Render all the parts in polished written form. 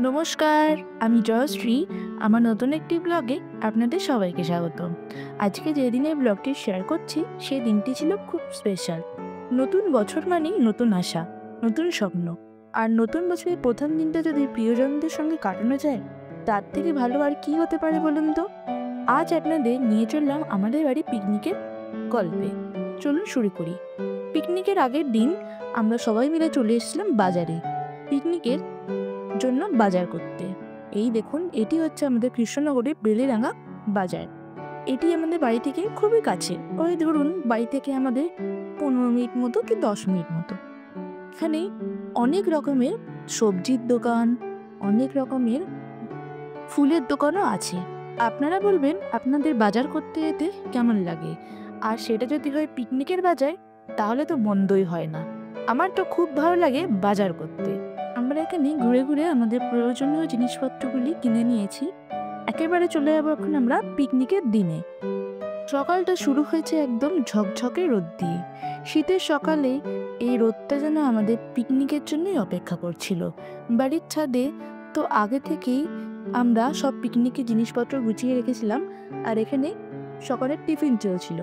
নমস্কার, আমি জয়শ্রী। আমার নতুন একটি ব্লগে আপনাদের সবাইকে স্বাগত। আজকে যে দিনের ব্লগটি শেয়ার করছি সেই দিনটি ছিল খুব স্পেশাল। নতুন বছর মানেই নতুন আশা, নতুন স্বপ্ন। আর নতুন বছরের প্রথম দিনটা যদি প্রিয়জনদের সঙ্গে কাটানো যায়, তার থেকে ভালো আর কি হতে পারে বলুন তো। আজ আপনাদের নিয়ে চললাম আমাদের বাড়ি পিকনিকের গল্পে। চলুন শুরু করি। পিকনিকের আগের দিন আমরা সবাই মিলে চলে এসেছিলাম বাজারে পিকনিকের জন্য বাজার করতে। এই দেখুন, এটি হচ্ছে আমাদের কৃষ্ণনগরের বেলেডাঙ্গা বাজার। এটি আমাদের বাড়ি থেকে খুবই কাছে, ওই ধরুন বাড়ি থেকে আমাদের 15 মিনিট মতো কি 10 মিনিট মতো। এখানে অনেক রকমের সবজির দোকান, অনেক রকমের ফুলের দোকানও আছে। আপনারা বলবেন আপনাদের বাজার করতে যেতে কেমন লাগে, আর সেটা যদি হয় পিকনিকের বাজার, তাহলে তো মন্দই হয় না। আমার তো খুব ভালো লাগে বাজার করতে। আমরা এখানে ঘুরে ঘুরে আমাদের প্রয়োজনীয় জিনিসপত্রগুলি কিনে নিয়েছি। একেবারে চলে যাবো এখন আমরা পিকনিকের দিনে। সকালটা শুরু হয়েছে একদম ঝকঝকে রোদ দিয়ে। শীতের সকালে এই রোদটা যেন আমাদের পিকনিকের জন্যই অপেক্ষা করছিল। বাড়ির ছাদে তো আগে থেকেই আমরা সব পিকনিকের জিনিসপত্র গুছিয়ে রেখেছিলাম। আর এখানে সকালের টিফিন চলছিল।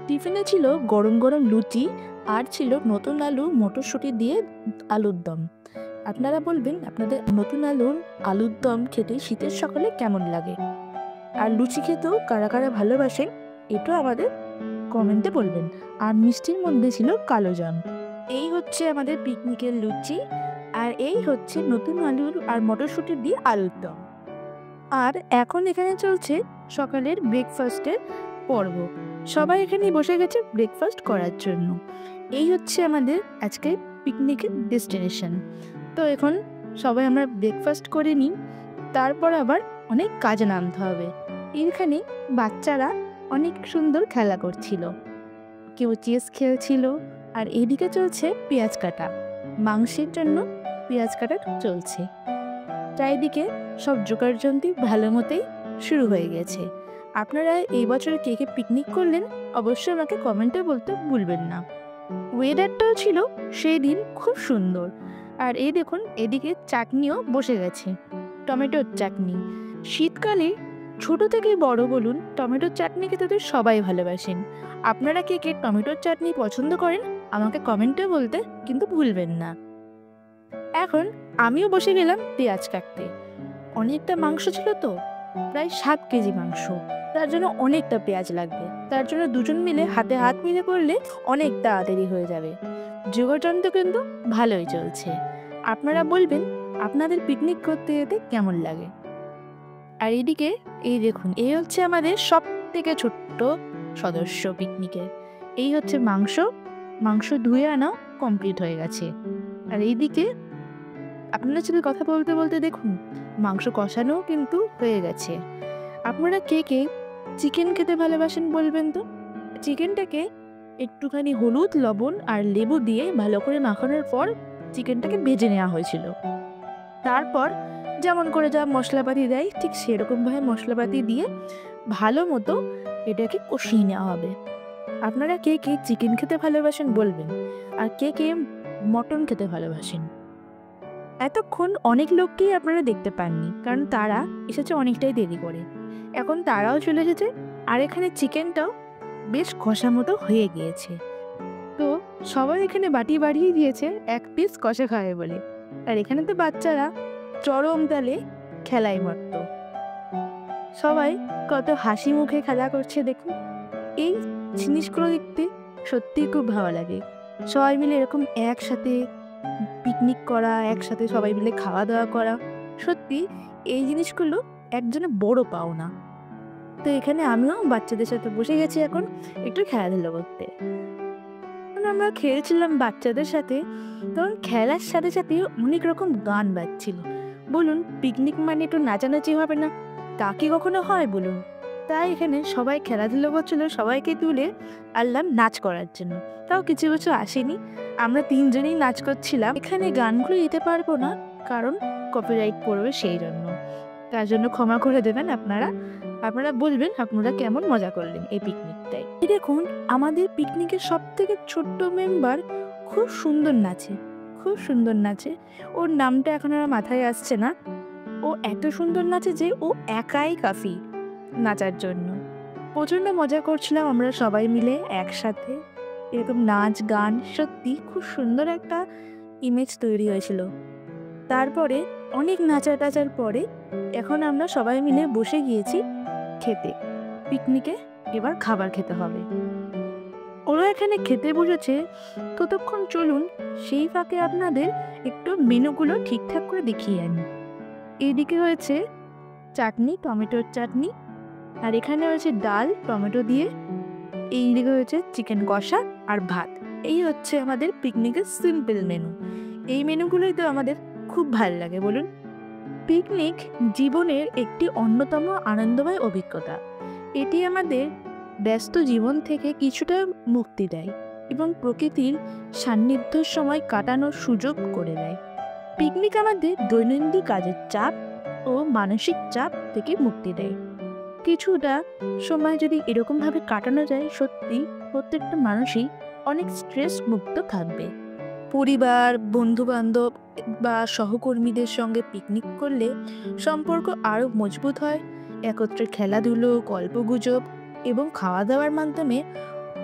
টিফিনে ছিল গরম গরম লুচি, আর ছিল নতুন আলু মটরশুঁটি দিয়ে আলুর দম। আপনারা বলবেন আপনাদের নতুন আলুর দম খেতে শীতের সকালে কেমন লাগে, আর লুচি খেতেও কারা কারা ভালোবাসেন এটা আমাদের কমেন্টে বলবেন। আর মিষ্টির মধ্যে ছিল কালো জাম। এই হচ্ছে আমাদের পিকনিকের লুচি, আর এই হচ্ছে নতুন আলুর আর মটরশুঁটি দিয়ে আলুর দম। আর এখন এখানে চলছে সকালের ব্রেকফাস্টের পর্ব। সবাই এখানে বসে গেছে ব্রেকফাস্ট করার জন্য। এই হচ্ছে আমাদের আজকে পিকনিকের ডেস্টিনেশন। তো এখন সবাই আমরা ব্রেকফাস্ট করে নিই, তারপর আবার অনেক কাজে নামতে হবে। এখানে বাচ্চারা অনেক সুন্দর খেলা করছিল, কেউ চেস খেলছিল, আর এদিকে চলছে পেঁয়াজ কাটা। মাংসের জন্য পেঁয়াজ কাটা চলছে। চারিদিকে সব জোগাড়যন্ত্র ভালো মতোই শুরু হয়ে গেছে। আপনারা এই বছর কে কে পিকনিক করলেন অবশ্যই আমাকে কমেন্টে বলতে ভুলবেন না। ওয়েদারটাও ছিল সেই দিন খুব সুন্দর। আর এই দেখুন, এদিকে চাটনিও বসে গেছে, টমেটোর চাটনি। শীতকালে ছোট থেকে বড় বলুন, টমেটোর চাটনি খেতে তো সবাই ভালোবাসেন। আপনারা কে কে টমেটোর চাটনি পছন্দ করেন আমাকে কমেন্টে বলতে কিন্তু ভুলবেন না। এখন আমিও বসে গেলাম পেঁয়াজ কাটতে। অনেকটা মাংস ছিল তো, প্রায় 7 কেজি মাংস, তার জন্য অনেকটা পেঁয়াজ লাগবে। তার জন্য দুজন মিলে হাতে হাত মিলে করলে অনেক তাড়াতাড়ি হয়ে যাবে। যোগাযন্ত্র কিন্তু ভালোই চলছে। আপনারা বলবেন আপনাদের পিকনিক করতে যেতে কেমন লাগে। আর এদিকে এই দেখুন, এই হচ্ছে আমাদের সব থেকে ছোট্ট সদস্য পিকনিকের। এই হচ্ছে মাংস ধুয়ে আনা কমপ্লিট হয়ে গেছে। আর এইদিকে আপনাদের সাথে কথা বলতে বলতে দেখুন মাংস কষানোও কিন্তু হয়ে গেছে। আপনারা কে কে চিকেন খেতে ভালোবাসেন বলবেন তো। চিকেনটাকে একটুখানি হলুদ, লবণ আর লেবু দিয়ে ভালো করে মাখানোর পর চিকেনটাকে ভেজে নেওয়া হয়েছিল। তারপর যেমন করে যা মশলাপাতি দেয় ঠিক সেরকমভাবে মশলাপাতি দিয়ে ভালো মতো এটাকে কষিয়ে নেওয়া হবে। আপনারা কে কে চিকেন খেতে ভালোবাসেন বলবেন, আর কে কে মটন খেতে ভালোবাসেন। এতক্ষণ অনেক লোককেই আপনারা দেখতে পাননি, কারণ তারা এসেছে অনেকটাই দেরি করে। এখন তারাও চলে এসেছে, আর এখানে চিকেনটাও বেশ কষা মতো হয়ে গিয়েছে। তো সবাই এখানে বাটি বাড়িয়ে দিয়েছে এক পিস কষা খাবে বলে। আর এখানে তো বাচ্চারা চরম তালে খেলায় মত্ত। সবাই কত হাসি মুখে খেলা করছে দেখুন। এই জিনিসগুলো দেখতে সত্যিই খুব ভালো লাগে। সবাই মিলে এরকম একসাথে পিকনিক করা, একসাথে সবাই মিলে খাওয়া দাওয়া করা, সত্যি এই জিনিসগুলো একজনের বড় পাওনা। তো এখানে আমিও বাচ্চাদের সাথে বসে গেছি এখন একটু খেলাধুলো করতে। আমরা খেলছিলাম বাচ্চাদের সাথে, তখন খেলার সাথে সাথে অনেক রকম গান বাজছিল। বলুন পিকনিক মানে একটু নাচানাচি হবে না, তা কি কখনো হয় বলুন। তাই এখানে সবাই খেলাধুলো করছিল, সবাইকে তুলে আনলাম নাচ করার জন্য। তাও কিছু কিছু আসেনি, আমরা 3জনই নাচ করছিলাম। এখানে গানগুলো দিতে পারবো না কারণ কপিরাইট পড়বে, সেই জন্য তার জন্য ক্ষমা করে দেবেন আপনারা। আপনারা বলবেন আপনারা কেমন মজা করলেন এই পিকনিকটায়। দেখুন আমাদের পিকনিকের সব থেকে ছোট্ট মেম্বার খুব সুন্দর নাচে, খুব সুন্দর নাচে। ওর নামটা এখন আমার মাথায় আসছে না, ও এত সুন্দর নাচে যে ও একাই কাফি নাচার জন্য। প্রচণ্ড মজা করছিলাম আমরা সবাই মিলে একসাথে। এরকম নাচ গান সত্যি খুব সুন্দর একটা ইমেজ তৈরি হয়েছিল। তারপরে অনেক নাচা টাচার পরে এখন আমরা সবাই মিলে বসে গিয়েছি খেতে। পিকনিকে এবার খাবার খেতে হবে। ওরা এখানে খেতে বসেছে, ততক্ষণ চলুন সেই ফাঁকে আপনাদের একটু মেনুগুলো ঠিকঠাক করে দেখিয়ে আনি। এইদিকে হয়েছে চাটনি, টমেটোর চাটনি, আর এখানে হয়েছে ডাল টমেটো দিয়ে, এইদিকে হয়েছে চিকেন কষা আর ভাত। এই হচ্ছে আমাদের পিকনিকের সিম্পল মেনু। এই মেনুগুলোই তো আমাদের খুব ভাল লাগে বলুন। পিকনিক জীবনের একটি অন্যতম আনন্দময় অভিজ্ঞতা। এটি আমাদের ব্যস্ত জীবন থেকে কিছুটা মুক্তি দেয় এবং প্রকৃতির সান্নিধ্যের সময় কাটানোর সুযোগ করে দেয়। পিকনিক আমাদের দৈনন্দিন কাজের চাপ ও মানসিক চাপ থেকে মুক্তি দেয়। কিছুটা সময় যদি এরকমভাবে কাটানো যায়, সত্যি প্রত্যেকটা মানুষই অনেক স্ট্রেস মুক্ত থাকবে। পরিবার, বন্ধুবান্ধব বা সহকর্মীদের সঙ্গে পিকনিক করলে সম্পর্ক আরও মজবুত হয়। একত্রে খেলাধুলো, গল্পগুজব এবং খাওয়া দাওয়ার মাধ্যমে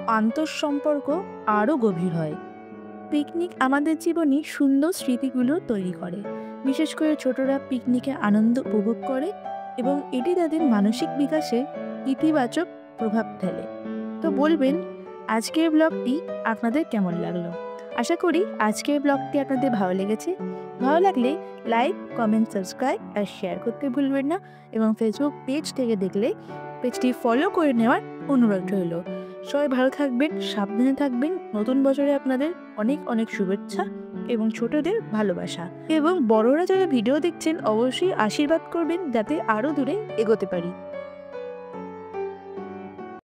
আন্তঃসম্পর্ক আরও গভীর হয়। পিকনিক আমাদের জীবনে সুন্দর স্মৃতিগুলো তৈরি করে। বিশেষ করে ছোটরা পিকনিকে আনন্দ উপভোগ করে এবং এটি তাদের মানসিক বিকাশে ইতিবাচক প্রভাব ফেলে। তো বলবেন আজকের ব্লগটি আপনাদের কেমন লাগলো। আশা করি আজকের ব্লগটি আপনাদের ভালো লেগেছে। ভালো লাগলে লাইক, কমেন্ট, সাবস্ক্রাইব আর শেয়ার করতে ভুলবেন না, এবং ফেসবুক পেজ থেকে দেখলে পেজটি ফলো করে নেওয়ার অনুরোধ রইল। সবাই ভালো থাকবেন, সাবধানে থাকবেন। নতুন বছরে আপনাদের অনেক অনেক শুভেচ্ছা এবং ছোটদের ভালোবাসা। এবং বড়রা যারা ভিডিও দেখছেন অবশ্যই আশীর্বাদ করবেন যাতে আরও দূরে এগোতে পারি।